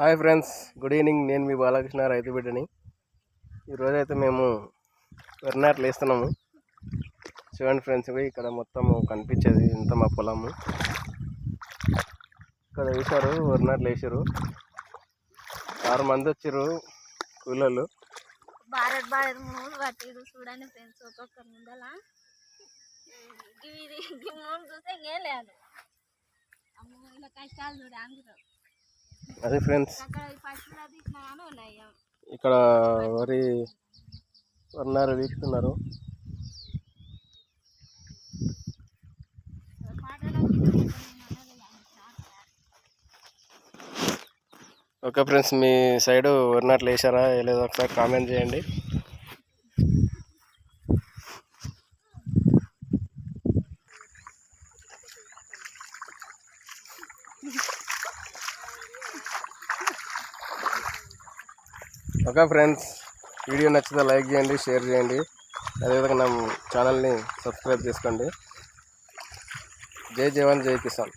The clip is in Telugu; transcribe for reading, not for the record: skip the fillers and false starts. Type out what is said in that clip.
Hi friends, good evening. నేను మీ బాలకృష్ణ, రైతు బిడ్డని. ఈరోజైతే మేము వరి నాట్లు వేస్తున్నాము. చూడండి ఫ్రెండ్స్, ఇక్కడ మొత్తం కనిపించేది ఇంత మా పొలము. ఇక్కడ వేశారు, వరి నాట్లు వేసారు. 6 మంది వచ్చారు కూలోళ్ళు. చూడండి ఫ్రెండ్స్, ఒక్కొక్కరి ముందల చూస్తే ఏం లేదు. ఇలా కష్టాలు చూడ అందరూ. అదే ఫ్రెండ్స్, ఇక్కడ వరి నారు వీకుతున్నారు. ఓకే ఫ్రెండ్స్, మీ సైడు వరి నాట్లు వేసారా లేదో ఒకసారి కామెంట్ చేయండి. ఓకే ఫ్రెండ్స్, వీడియో నచ్చితే లైక్ చేయండి, షేర్ చేయండి. అదేవిధంగా నా ఛానల్ని సబ్స్క్రైబ్ చేసుకోండి. జై జవాన్, జై కిసాన్.